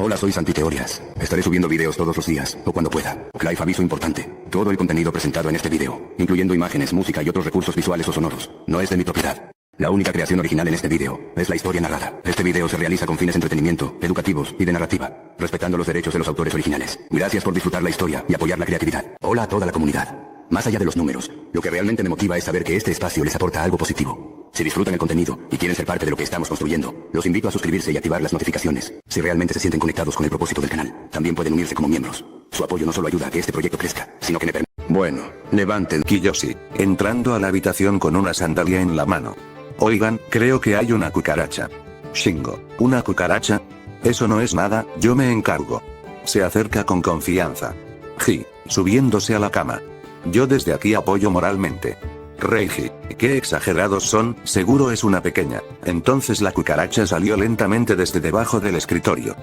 Hola, soy Santiteorias. Estaré subiendo videos todos los días, o cuando pueda. Clive, aviso importante. Todo el contenido presentado en este video, incluyendo imágenes, música y otros recursos visuales o sonoros, no es de mi propiedad. La única creación original en este video es la historia narrada. Este video se realiza con fines de entretenimiento, educativos y de narrativa, respetando los derechos de los autores originales. Gracias por disfrutar la historia y apoyar la creatividad. Hola a toda la comunidad. Más allá de los números, lo que realmente me motiva es saber que este espacio les aporta algo positivo. Si disfrutan el contenido y quieren ser parte de lo que estamos construyendo, los invito a suscribirse y activar las notificaciones. Si realmente se sienten conectados con el propósito del canal, también pueden unirse como miembros. Su apoyo no solo ayuda a que este proyecto crezca, sino que me permite... Bueno, levanten. Kiyoshi, entrando a la habitación con una sandalia en la mano. Oigan, creo que hay una cucaracha. Shingo, ¿una cucaracha? Eso no es nada, yo me encargo. Se acerca con confianza. Ji, subiéndose a la cama. Yo desde aquí apoyo moralmente. Reiji, qué exagerados son, seguro es una pequeña. Entonces la cucaracha salió lentamente desde debajo del escritorio.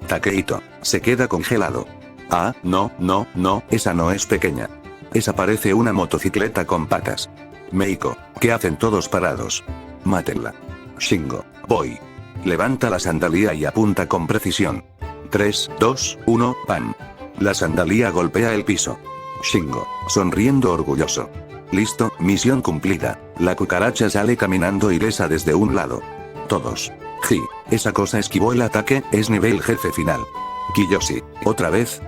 Takehito, se queda congelado. Ah, no, esa no es pequeña. Esa parece una motocicleta con patas. Meiko, ¿qué hacen todos parados? Mátenla. Shingo, voy. Levanta la sandalia y apunta con precisión. 3, 2, 1, ¡pam! La sandalia golpea el piso. Shingo, sonriendo orgulloso. Listo, misión cumplida. La cucaracha sale caminando ilesa desde un lado. Todos. Ji, esa cosa esquivó el ataque, es nivel jefe final. Kiyoshi, otra vez.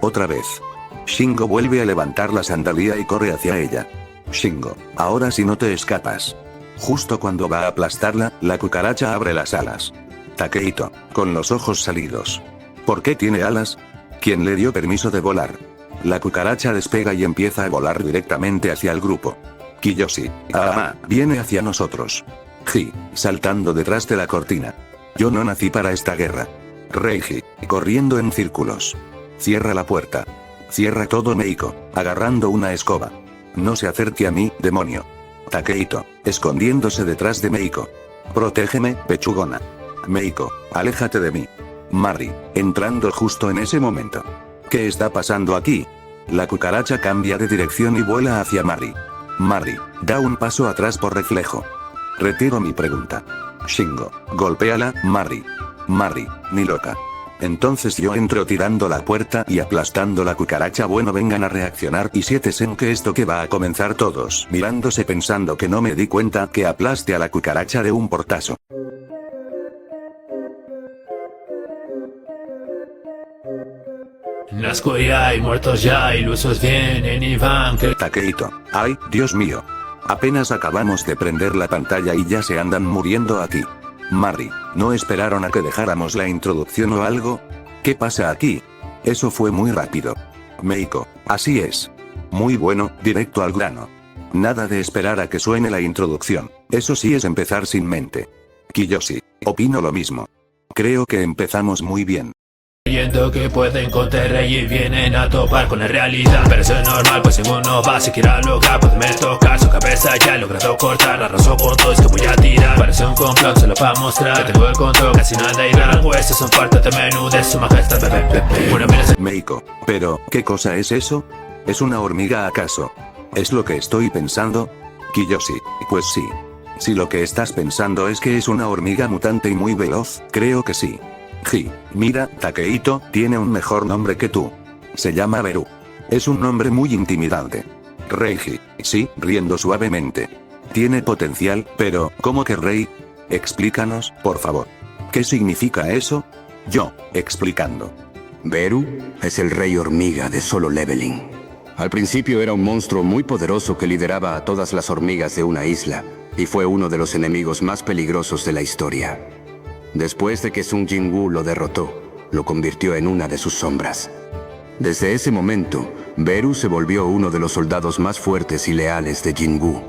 Shingo vuelve a levantar la sandalia y corre hacia ella. Shingo, ahora sí no te escapas. Justo cuando va a aplastarla, la cucaracha abre las alas. Takehito, con los ojos salidos. ¿Por qué tiene alas? ¿Quién le dio permiso de volar? La cucaracha despega y empieza a volar directamente hacia el grupo. Kiyoshi, viene hacia nosotros. Ji, saltando detrás de la cortina. Yo no nací para esta guerra. Reiji, corriendo en círculos. Cierra la puerta. Cierra todo Meiko, agarrando una escoba. No se acerque a mí, demonio. Takehito, escondiéndose detrás de Meiko. Protégeme, pechugona. Meiko, aléjate de mí. Mari, entrando justo en ese momento. ¿Qué está pasando aquí? La cucaracha cambia de dirección y vuela hacia Mari. Mari, da un paso atrás por reflejo. Retiro mi pregunta. Shingo, golpéala, Mari. Mari, ni loca. Entonces yo entro tirando la puerta y aplastando la cucaracha. Bueno, vengan a reaccionar y siéntesen que esto que va a comenzar todos mirándose pensando que no me di cuenta que aplaste a la cucaracha de un portazo. Nazco ya hay muertos ya, ilusos vienen y van. Takehito, ay, Dios mío. Apenas acabamos de prender la pantalla y ya se andan muriendo aquí. Mari, ¿no esperaron a que dejáramos la introducción o algo? ¿Qué pasa aquí? Eso fue muy rápido. Meiko, así es. Muy bueno, directo al grano. Nada de esperar a que suene la introducción, eso sí es empezar sin mente. Kiyoshi, opino lo mismo. Creo que empezamos muy bien. Creyendo que pueden contener y vienen a topar con la realidad. Pero eso es normal, pues si uno va, si quiera lograr, pues me toca su cabeza. Ya he logrado cortar, la razón con todo es que voy a tirar. Parece un complot, solo para mostrar que tengo el control, casi nada irá. Los huesos son parte de menú de su majestad, Bueno, mira, Meiko, pero, ¿qué cosa es eso? ¿Es una hormiga acaso? ¿Es lo que estoy pensando? Kiyoshi, pues sí. Si lo que estás pensando es que es una hormiga mutante y muy veloz, creo que sí. Ji, mira, Takehito tiene un mejor nombre que tú. Se llama Beru. Es un nombre muy intimidante. Reiji, sí, riendo suavemente. Tiene potencial, pero, ¿cómo que rey? Explícanos, por favor. ¿Qué significa eso? Yo, explicando. Beru es el rey hormiga de Solo Leveling. Al principio era un monstruo muy poderoso que lideraba a todas las hormigas de una isla, y fue uno de los enemigos más peligrosos de la historia. Después de que Sun Jinwoo lo derrotó, lo convirtió en una de sus sombras. Desde ese momento, Beru se volvió uno de los soldados más fuertes y leales de Jinwoo.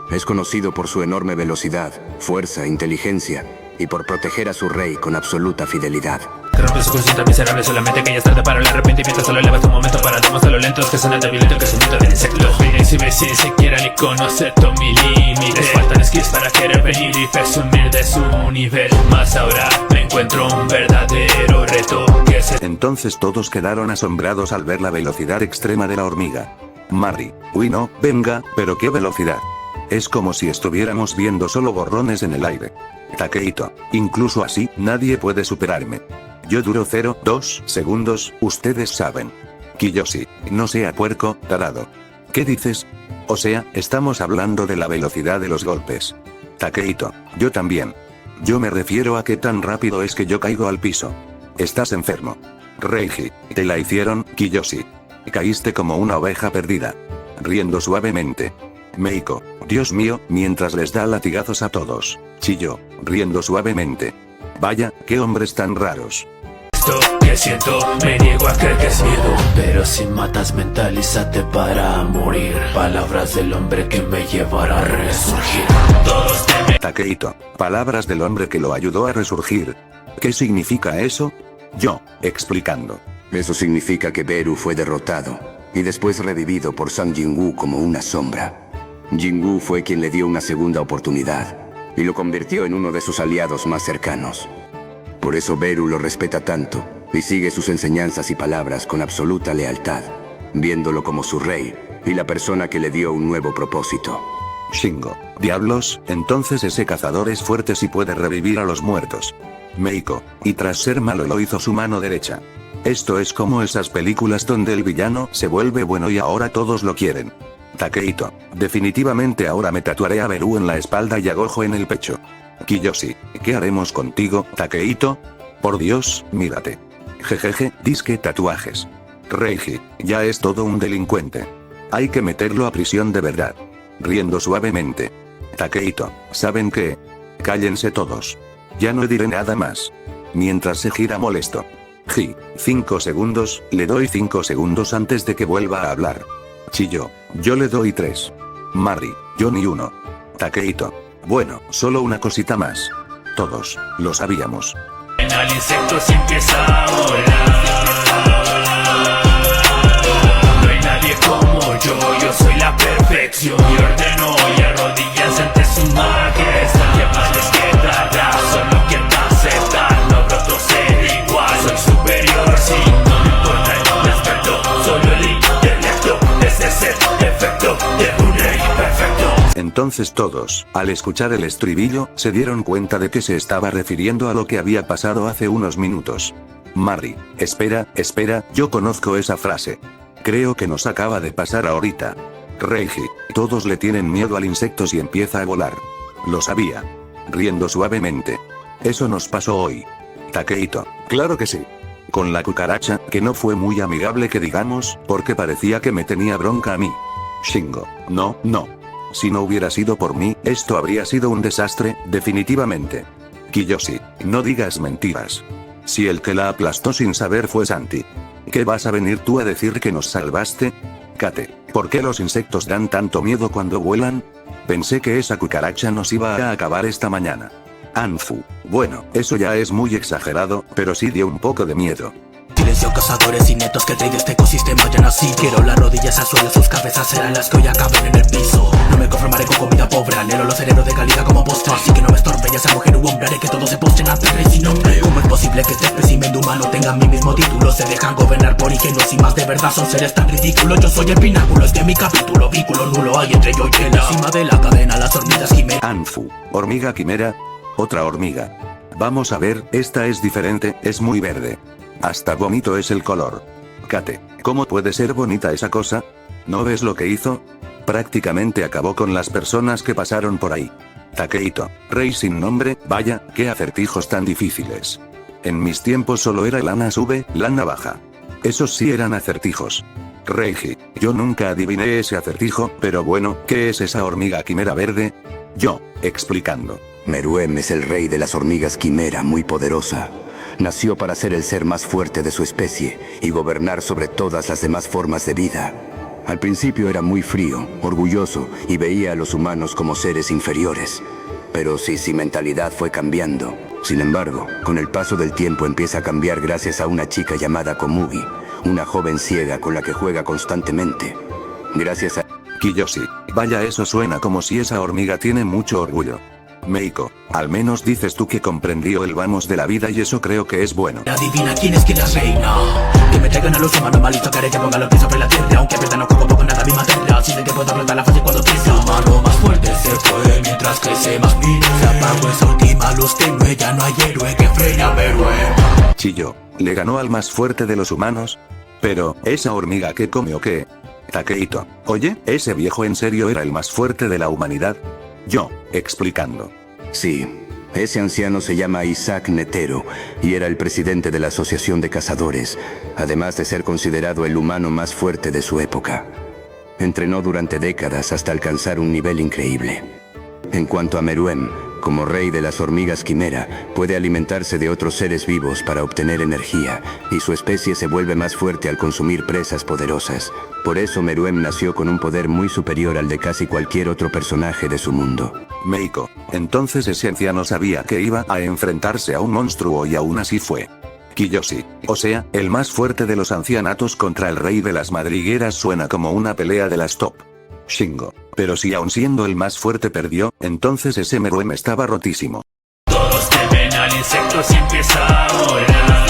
Es conocido por su enorme velocidad, fuerza, inteligencia, y por proteger a su rey con absoluta fidelidad. Rompe su conciencia miserable, solamente que ya es tarde para el arrepentimiento. Solo eleva tu momento para demostrar lo lentos que son el violento que se nota del insecto. Miren si ves sin siquiera ni conocer todos mis límites. Faltan skills para querer venir y presumir de su nivel. Más ahora me encuentro un verdadero reto que se... Entonces todos quedaron asombrados al ver la velocidad extrema de la hormiga. Mari, uy no, venga, pero qué velocidad. Es como si estuviéramos viendo solo borrones en el aire. Takehito, incluso así, nadie puede superarme. Yo duro 0,2 segundos, ustedes saben. Kiyoshi, no sea puerco, tarado. ¿Qué dices? O sea, estamos hablando de la velocidad de los golpes. Takehito, yo también. Yo me refiero a qué tan rápido es que yo caigo al piso. Estás enfermo. Reiji, te la hicieron, Kiyoshi. Caíste como una oveja perdida. Riendo suavemente. Meiko, Dios mío, mientras les da latigazos a todos. Chilló, riendo suavemente. Vaya, qué hombres tan raros. Esto que siento, me niego a creer que es miedo. Pero si matas, mentalízate para morir. Palabras del hombre que me llevará a resurgir. Todos temen. Takehito, palabras del hombre que lo ayudó a resurgir. ¿Qué significa eso? Yo, explicando. Eso significa que Beru fue derrotado, y después revivido por Sang Jinwoo como una sombra. Jinwoo fue quien le dio una segunda oportunidad, y lo convirtió en uno de sus aliados más cercanos. Por eso Beru lo respeta tanto, y sigue sus enseñanzas y palabras con absoluta lealtad, viéndolo como su rey, y la persona que le dio un nuevo propósito. Shingo, diablos, entonces ese cazador es fuerte si puede revivir a los muertos. Meiko, y tras ser malo lo hizo su mano derecha. Esto es como esas películas donde el villano se vuelve bueno y ahora todos lo quieren. Takehito, definitivamente ahora me tatuaré a Beru en la espalda y a Gojo en el pecho. Kiyoshi, ¿qué haremos contigo, Takehito? Por Dios, mírate. Jejeje, disque tatuajes. Reiji, ya es todo un delincuente. Hay que meterlo a prisión de verdad. Riendo suavemente. Takehito, ¿saben qué? Cállense todos. Ya no diré nada más. Mientras se gira molesto. 5 segundos, le doy 5 segundos antes de que vuelva a hablar. Chilló, yo le doy 3. Mari, yo ni 1. Takehito, bueno, solo una cosita más. Todos, lo sabíamos. Al insecto se empieza a volar. No hay nadie como yo soy la perfección. Y ordeno y arrodillas ante su majestad. ¿Qué más les quedará? Solo quiero aceptar, no broto ser igual. Soy superior, sí, no me importa el aspecto. Solo el intelecto es ese efecto de un rey perfecto. Entonces todos, al escuchar el estribillo, se dieron cuenta de que se estaba refiriendo a lo que había pasado hace unos minutos. Mari, espera, yo conozco esa frase. Creo que nos acaba de pasar ahorita. Reiji, todos le tienen miedo al insecto y empieza a volar. Lo sabía. Riendo suavemente. Eso nos pasó hoy. Takehito, claro que sí. Con la cucaracha, que no fue muy amigable que digamos, porque parecía que me tenía bronca a mí. Shingo, no. Si no hubiera sido por mí, esto habría sido un desastre, definitivamente. Kiyoshi, no digas mentiras. Si el que la aplastó sin saber fue Santi. ¿Qué vas a venir tú a decir que nos salvaste? Kate, ¿por qué los insectos dan tanto miedo cuando vuelan? Pensé que esa cucaracha nos iba a acabar esta mañana. Anfu, bueno, eso ya es muy exagerado, pero sí dio un poco de miedo. Silencio, cazadores y netos que el rey de este ecosistema ya nací. Quiero las rodillas al suelo, sus cabezas serán las que hoy acaben en el piso. No me conformaré con comida pobre, anhelo los cerebros de calidad como postre. Así que no me estorbe, ya sea mujer u hombre, haré que todos se postren ante el rey sin nombre. ¿Cómo es posible que este espécimen de humano tenga mi mismo título? Se dejan gobernar por ingenuos y más de verdad son seres tan ridículos. Yo soy el pináculo, es que mi capítulo, vínculo nulo hay entre yo y él. Encima de la cadena, las hormigas quimera. Anfu, hormiga quimera. Otra hormiga. Vamos a ver, esta es diferente, es muy verde. Hasta bonito es el color. Kate, ¿cómo puede ser bonita esa cosa? ¿No ves lo que hizo? Prácticamente acabó con las personas que pasaron por ahí. Takehito, rey sin nombre, vaya, qué acertijos tan difíciles. En mis tiempos solo era lana sube, lana baja. Esos sí eran acertijos. Reiji, yo nunca adiviné ese acertijo, pero bueno, ¿qué es esa hormiga quimera verde? Yo, explicando. Meruem es el rey de las hormigas quimera, muy poderosa. Nació para ser el ser más fuerte de su especie y gobernar sobre todas las demás formas de vida. Al principio era muy frío, orgulloso y veía a los humanos como seres inferiores. Pero sí, su mentalidad fue cambiando. Sin embargo, con el paso del tiempo empieza a cambiar gracias a una chica llamada Komugi, una joven ciega con la que juega constantemente. Gracias a... Kiyoshi, vaya, eso suena como si esa hormiga tiene mucho orgullo. Meiko, Al menos dices tú que comprendió el vamos de la vida y eso creo que es bueno. Adivina quién es reina. Que me traigan a los humanos malitos, que ponga los pies sobre la tierra. Aunque pierdan no juego poco nada mi materia. Si sé que puedo apretar la fase cuando piensa. Su mano más fuerte se fue mientras crece más mire. Se apagó esa última luz tenue, ya no hay héroe que frene a héroe. Chilló. ¿Le ganó al más fuerte de los humanos? Pero, ¿esa hormiga que come o qué? Takeito. Oye, ¿ese viejo en serio era el más fuerte de la humanidad? Yo, explicando. Sí, ese anciano se llama Isaac Netero y era el presidente de la Asociación de Cazadores, además de ser considerado el humano más fuerte de su época. Entrenó durante décadas hasta alcanzar un nivel increíble. En cuanto a Meruem, como rey de las hormigas quimera, puede alimentarse de otros seres vivos para obtener energía, y su especie se vuelve más fuerte al consumir presas poderosas. Por eso Meruem nació con un poder muy superior al de casi cualquier otro personaje de su mundo. Meiko, entonces ese anciano sabía que iba a enfrentarse a un monstruo y aún así fue. Kiyoshi, o sea, el más fuerte de los ancianatos contra el rey de las madrigueras suena como una pelea de las top. Shingo, pero si aun siendo el más fuerte perdió, entonces ese Meruem estaba rotísimo. Todos temen al insecto si empieza a volar.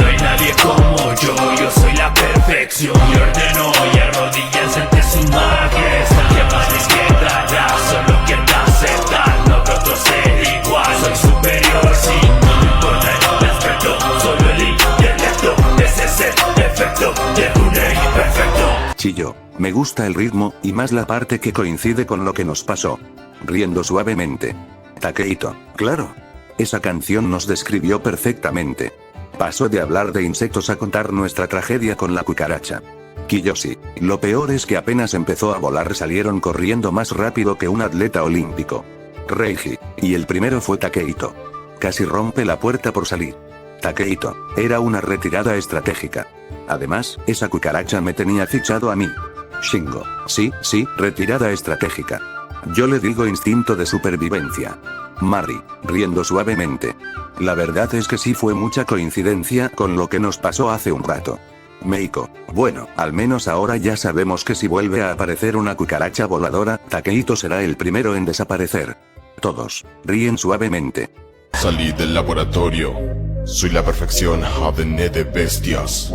No hay nadie como yo soy la perfección. Y ordeno y arrodíllense ante su majestad. Que más les quedará, solo quiera aceptar. No habrá otro ser igual, soy superior, sí, no me importa el aspecto. Solo el intelecto, ese es el efecto de un rey perfecto. Chilló. Me gusta el ritmo, y más la parte que coincide con lo que nos pasó. Riendo suavemente. Takeito, claro. Esa canción nos describió perfectamente. Pasó de hablar de insectos a contar nuestra tragedia con la cucaracha. Kiyoshi, lo peor es que apenas empezó a volar salieron corriendo más rápido que un atleta olímpico. Reiji, y el primero fue Takeito. Casi rompe la puerta por salir. Takeito, era una retirada estratégica. Además, esa cucaracha me tenía fichado a mí. Shingo, sí, retirada estratégica. Yo le digo instinto de supervivencia. Mari, riendo suavemente. La verdad es que sí fue mucha coincidencia con lo que nos pasó hace un rato. Meiko, bueno, al menos ahora ya sabemos que si vuelve a aparecer una cucaracha voladora, Takeito será el primero en desaparecer. Todos, ríen suavemente. Salí del laboratorio. Soy la perfección, ADN de bestias.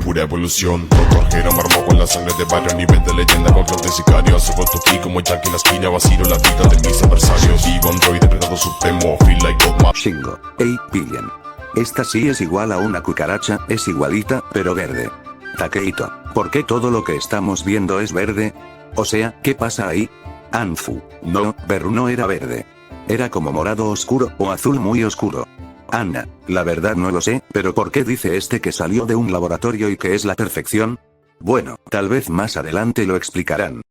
Pura evolución. Doctor Gero me armó con la sangre de barrio a nivel de leyenda con clon de sicario. Se vuelto aquí como Jack en la esquina, vacío la vida de mis adversarios. Vivo android depredador supremo, feel like Dogma. Shingo, ey, Pillen. Esta sí es igual a una cucaracha, es igualita, pero verde. Takeito, ¿por qué todo lo que estamos viendo es verde? O sea, ¿qué pasa ahí? Anfu, no, Beru no era verde. Era como morado oscuro o azul muy oscuro. Anna, la verdad no lo sé, pero ¿por qué dice este que salió de un laboratorio y que es la perfección? Bueno, tal vez más adelante lo explicarán.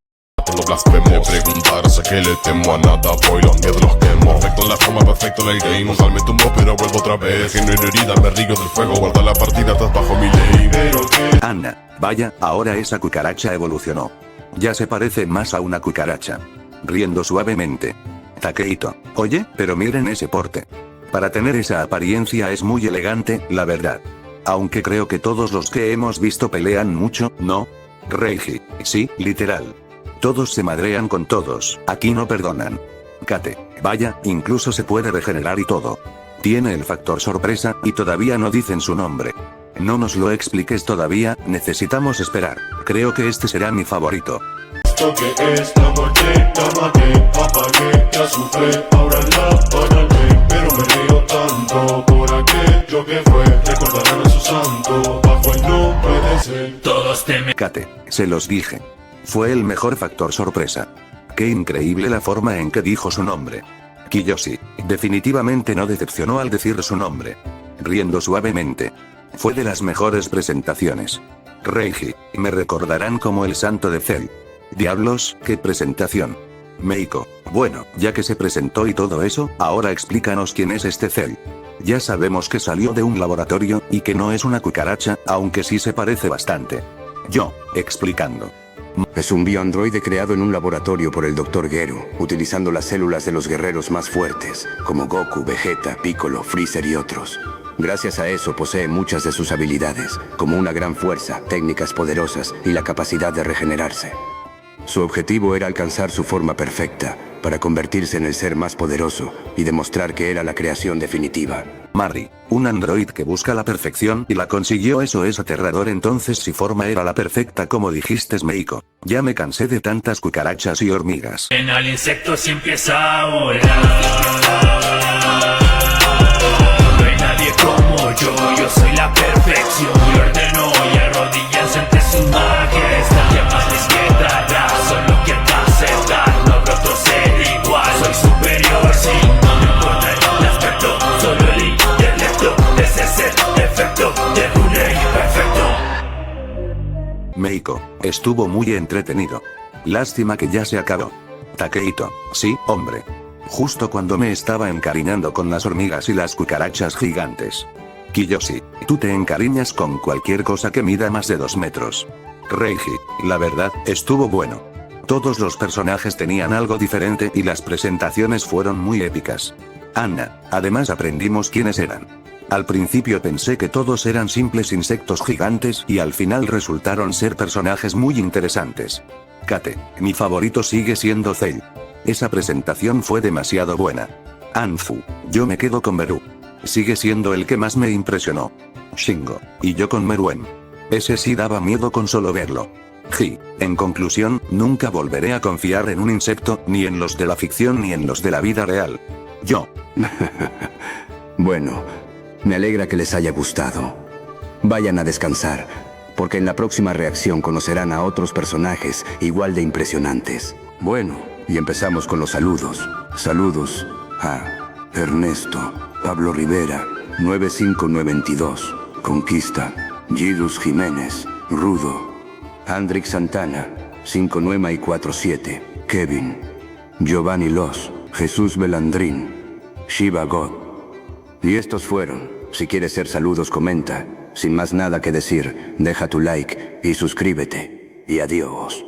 Tengo blasfemo de preguntar, sé que le temo a nada, voy los miedos los quemo. Perfecto en la forma, perfecto en el game. Un sal me tumbó pero vuelvo otra vez. Que no hay herida, me río del fuego, guarda la partida, estás bajo mi ley. Pero que... Anna, vaya, ahora esa cucaracha evolucionó. Ya se parece más a una cucaracha. Riendo suavemente. Takeito, oye, pero miren ese porte. Para tener esa apariencia es muy elegante, la verdad. Aunque creo que todos los que hemos visto pelean mucho, ¿no? Reiji, sí, literal. Todos se madrean con todos, aquí no perdonan. Kate, vaya, incluso se puede regenerar y todo. Tiene el factor sorpresa, y todavía no dicen su nombre. No nos lo expliques todavía, necesitamos esperar. Creo que este será mi favorito. Esto que es, la muerte, la maté, apagué, ya sufrí, ahora la banalé. Pero me río tanto por aquello que fue, recordarán a su santo, bajo el nombre de ser. Todos temen. Kate, se los dije. Fue el mejor factor sorpresa. Qué increíble la forma en que dijo su nombre. Kiyoshi, definitivamente no decepcionó al decir su nombre. Riendo suavemente. Fue de las mejores presentaciones. Reiji, me recordarán como el santo de Cell. Diablos, qué presentación. Meiko, bueno, ya que se presentó y todo eso, ahora explícanos quién es este Cell. Ya sabemos que salió de un laboratorio, y que no es una cucaracha, aunque sí se parece bastante. Yo, explicando. Es un bioandroide creado en un laboratorio por el Dr. Gero, utilizando las células de los guerreros más fuertes, como Goku, Vegeta, Piccolo, Freezer y otros. Gracias a eso posee muchas de sus habilidades, como una gran fuerza, técnicas poderosas y la capacidad de regenerarse. Su objetivo era alcanzar su forma perfecta, para convertirse en el ser más poderoso y demostrar que era la creación definitiva. Marry, un android que busca la perfección y la consiguió. Eso es aterrador. Entonces si forma era la perfecta como dijiste, Meiko. Ya me cansé de tantas cucarachas y hormigas. En al insecto si empieza a volar. No hay nadie como yo soy la perfección. Y ordeno y arrodillas ante su majestad. ¿Qué más les quedará? Solo que aceptar, no habrá otro ser igual. Soy superior, sí, no importa el aspecto, solo el intelecto. Ese es el efecto de un rey perfecto. Meiko, estuvo muy entretenido. Lástima que ya se acabó. Takeito, sí, hombre. Justo cuando me estaba encariñando con las hormigas y las cucarachas gigantes. Kiyoshi, tú te encariñas con cualquier cosa que mida más de 2 metros. Reiji, la verdad, estuvo bueno. Todos los personajes tenían algo diferente y las presentaciones fueron muy épicas. Anna, además aprendimos quiénes eran. Al principio pensé que todos eran simples insectos gigantes y al final resultaron ser personajes muy interesantes. Kate, mi favorito sigue siendo Cell. Esa presentación fue demasiado buena. Anfu, yo me quedo con Beru. Sigue siendo el que más me impresionó. Shingo, y yo con Meruem. Ese sí daba miedo con solo verlo. Ji, en conclusión, nunca volveré a confiar en un insecto, ni en los de la ficción ni en los de la vida real. Yo. Bueno, me alegra que les haya gustado. Vayan a descansar, porque en la próxima reacción conocerán a otros personajes igual de impresionantes. Bueno, y empezamos con los saludos. Saludos a Ernesto, Pablo Rivera, 95922, Conquista, Gidus Jiménez, Rudo, Andrix Santana, 5947, Kevin, Giovanni Los, Jesús Belandrín, Shiva God. Y estos fueron. Si quieres ser saludos, comenta. Sin más nada que decir, deja tu like y suscríbete. Y adiós.